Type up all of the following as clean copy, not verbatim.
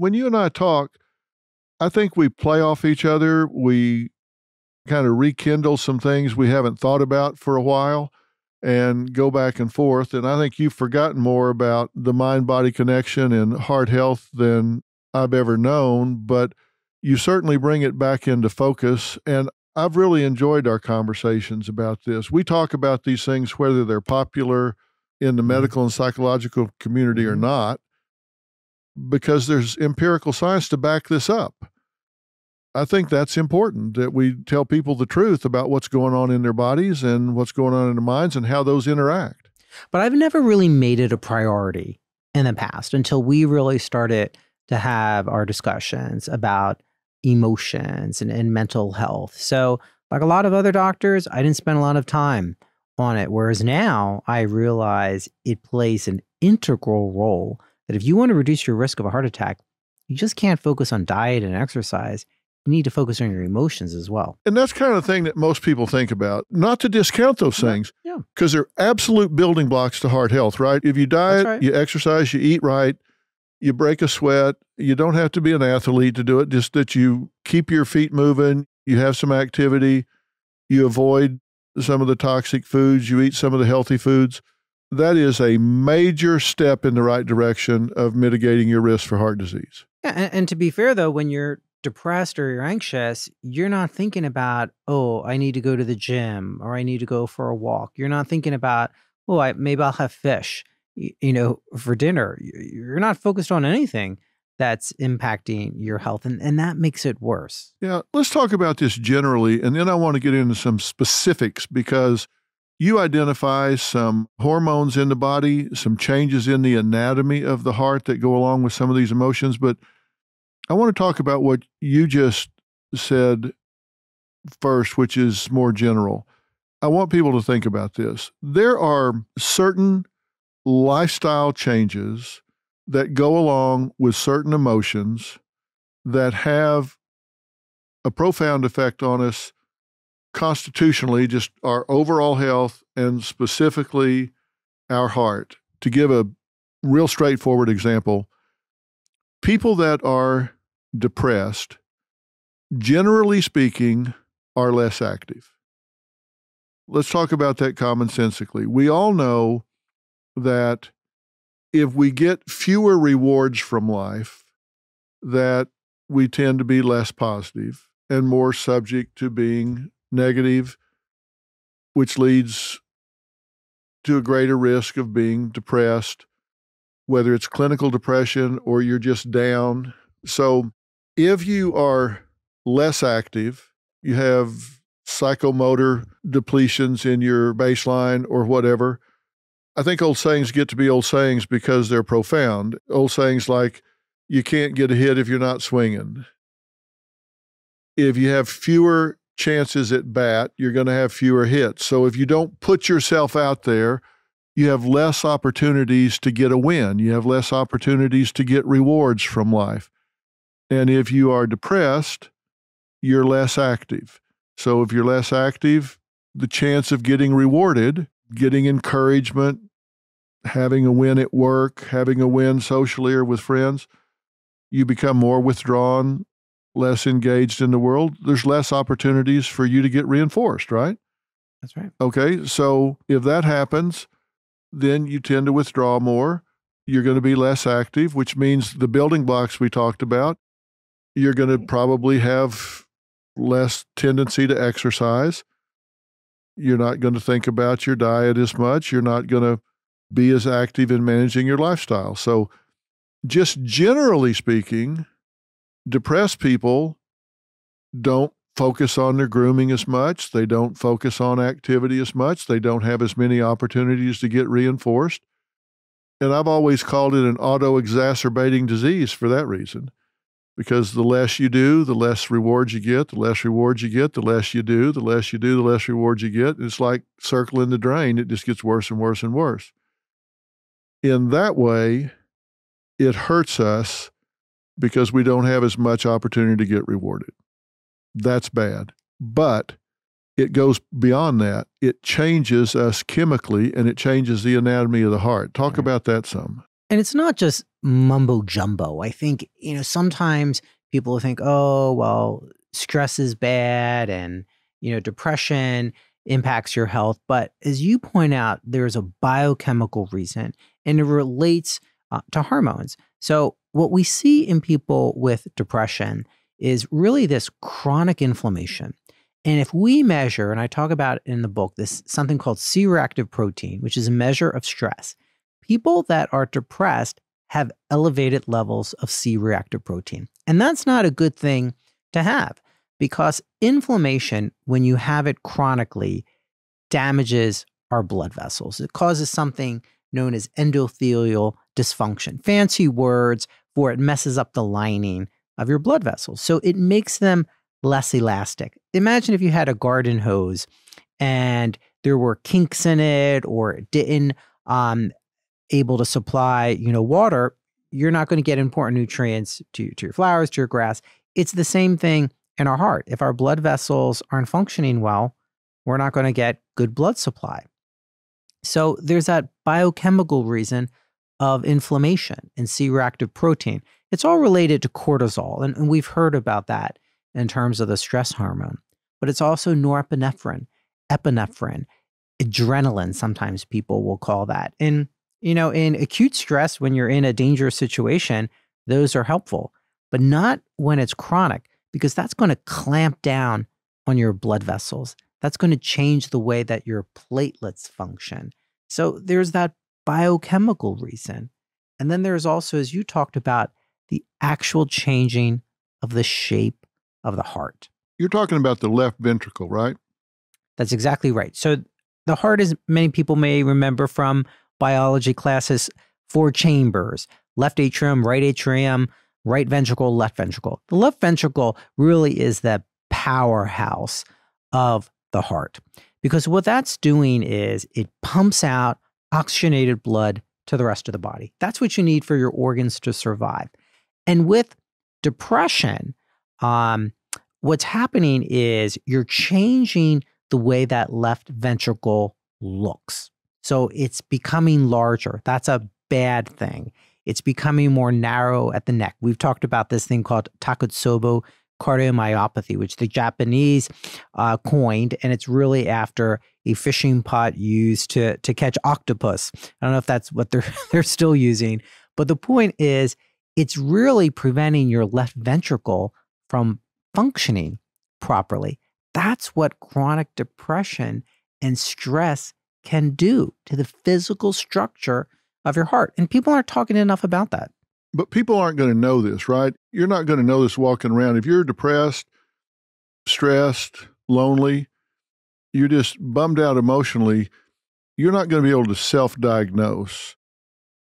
when you and I talk, I think we play off each other. We kind of rekindle some things we haven't thought about for a while and go back and forth. And I think you've forgotten more about the mind-body connection and heart health than I've ever known, but you certainly bring it back into focus. And I've really enjoyed our conversations about this. We talk about these things, whether they're popular in the medical and psychological community or not, because there's empirical science to back this up. I think that's important, that we tell people the truth about what's going on in their bodies and what's going on in their minds and how those interact. But I've never really made it a priority in the past until we really started to have our discussions about emotions and mental health. So like a lot of other doctors, I didn't spend a lot of time on it. Whereas now I realize it plays an integral role, that if you want to reduce your risk of a heart attack, you just can't focus on diet and exercise. You need to focus on your emotions as well. And that's kind of the thing that most people think about, not to discount those things, because they're absolute building blocks to heart health, right? If you diet, you exercise, you eat right, you break a sweat, you don't have to be an athlete to do it, just that you keep your feet moving, you have some activity, you avoid some of the toxic foods, you eat some of the healthy foods. That is a major step in the right direction of mitigating your risk for heart disease. Yeah, and to be fair, though, when you're depressed or you're anxious, you're not thinking about, oh, I need to go to the gym or I need to go for a walk. You're not thinking about, oh, maybe I'll have fish, for dinner. You're not focused on anything that's impacting your health, and that makes it worse. Yeah, let's talk about this generally, and then I want to get into some specifics, because you identify some hormones in the body, some changes in the anatomy of the heart that go along with some of these emotions, but I want to talk about what you just said first, which is more general. I want people to think about this. There are certain lifestyle changes that go along with certain emotions that have a profound effect on us constitutionally, just our overall health and specifically our heart. To give a real straightforward example, people that are depressed, generally speaking, are less active. Let's talk about that commonsensically. We all know that if we get fewer rewards from life, that we tend to be less positive and more subject to being negative, which leads to a greater risk of being depressed, whether it's clinical depression or you're just down. So if you are less active, you have psychomotor depletions in your baseline or whatever. I think old sayings get to be old sayings because they're profound. Old sayings like, you can't get a hit if you're not swinging. If you have fewer chances at bat, you're going to have fewer hits. So if you don't put yourself out there, you have less opportunities to get a win. You have less opportunities to get rewards from life. And if you are depressed, you're less active. So if you're less active, the chance of getting rewarded, getting encouragement, having a win at work, having a win socially or with friends, you become more withdrawn, less engaged in the world. There's less opportunities for you to get reinforced, right? That's right. Okay, so if that happens, then you tend to withdraw more. You're going to be less active, which means the building blocks we talked about, you're going to probably have less tendency to exercise. You're not going to think about your diet as much. You're not going to be as active in managing your lifestyle. So just generally speaking, depressed people don't focus on their grooming as much. They don't focus on activity as much. They don't have as many opportunities to get reinforced. And I've always called it an auto-exacerbating disease for that reason, because the less you do, the less rewards you get, the less rewards you get, the less you do, the less you do, the less rewards you get. It's like circling the drain. It just gets worse and worse and worse. In that way, it hurts us because we don't have as much opportunity to get rewarded. That's bad. But it goes beyond that. It changes us chemically, and it changes the anatomy of the heart. Talk about that some. And it's not just mumbo jumbo. I think, sometimes people think, oh, well, stress is bad and, depression impacts your health. But as you point out, there's a biochemical reason and it relates to hormones. So, what we see in people with depression is really this chronic inflammation. And if we measure, and I talk about it in the book, this something called C-reactive protein, which is a measure of stress. People that are depressed have elevated levels of C-reactive protein. And that's not a good thing to have because inflammation, when you have it chronically, damages our blood vessels. It causes something known as endothelial dysfunction. Fancy words for it messes up the lining of your blood vessels. So it makes them less elastic. Imagine if you had a garden hose and there were kinks in it or it didn't able to supply, water, you're not going to get important nutrients to your flowers, to your grass. It's the same thing in our heart. If our blood vessels aren't functioning well, we're not going to get good blood supply. So there's that biochemical reason of inflammation and C-reactive protein. It's all related to cortisol, and we've heard about that in terms of the stress hormone. But it's also norepinephrine, epinephrine, adrenaline, sometimes people will call that. And in acute stress, when you're in a dangerous situation, those are helpful, but not when it's chronic, because that's going to clamp down on your blood vessels. That's going to change the way that your platelets function. So there's that biochemical reason. And then there's also, as you talked about, the actual changing of the shape of the heart. You're talking about the left ventricle, right? That's exactly right. So the heart, as many people may remember from biology classes, 4 chambers: left atrium, right ventricle, left ventricle. The left ventricle really is the powerhouse of the heart because what that's doing is it pumps out oxygenated blood to the rest of the body. That's what you need for your organs to survive. And with depression, what's happening is you're changing the way that left ventricle looks. So it's becoming larger. That's a bad thing. It's becoming more narrow at the neck. We've talked about this thing called Takotsubo cardiomyopathy, which the Japanese coined, and it's really after a fishing pot used to catch octopus. I don't know if that's what they're still using, but the point is it's really preventing your left ventricle from functioning properly. That's what chronic depression and stress can do to the physical structure of your heart. And people aren't talking enough about that. But people aren't going to know this, right? You're not going to know this walking around. If you're depressed, stressed, lonely, you're just bummed out emotionally, you're not going to be able to self-diagnose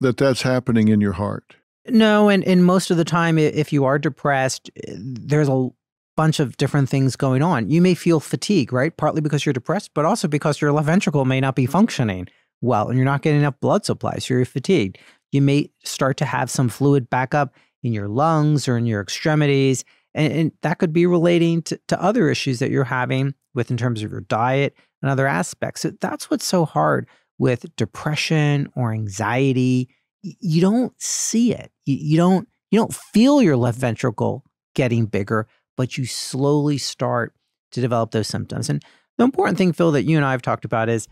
that that's happening in your heart. No, and most of the time, if you are depressed, there's a bunch of different things going on. You may feel fatigue, right? Partly because you're depressed, but also because your left ventricle may not be functioning well and you're not getting enough blood supply, so you're fatigued. You may start to have some fluid backup in your lungs or in your extremities, and that could be relating to other issues that you're having with in terms of your diet and other aspects. So that's what's so hard with depression or anxiety. You don't see it. You don't feel your left ventricle getting bigger, but you slowly start to develop those symptoms. And the important thing, Phil, that you and I have talked about is,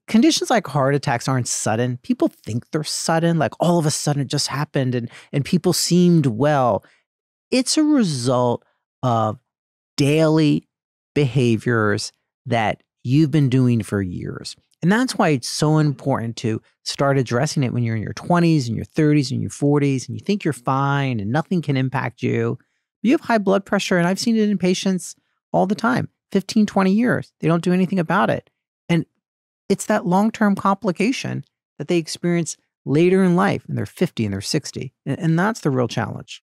conditions like heart attacks aren't sudden. People think they're sudden, like all of a sudden it just happened and people seemed well. It's a result of daily behaviors that you've been doing for years. And that's why it's so important to start addressing it when you're in your 20s and your 30s and your 40s and you think you're fine and nothing can impact you. You have high blood pressure, and I've seen it in patients all the time, 15, 20 years. They don't do anything about it. And it's that long-term complication that they experience later in life, and they're 50 and they're 60. And that's the real challenge.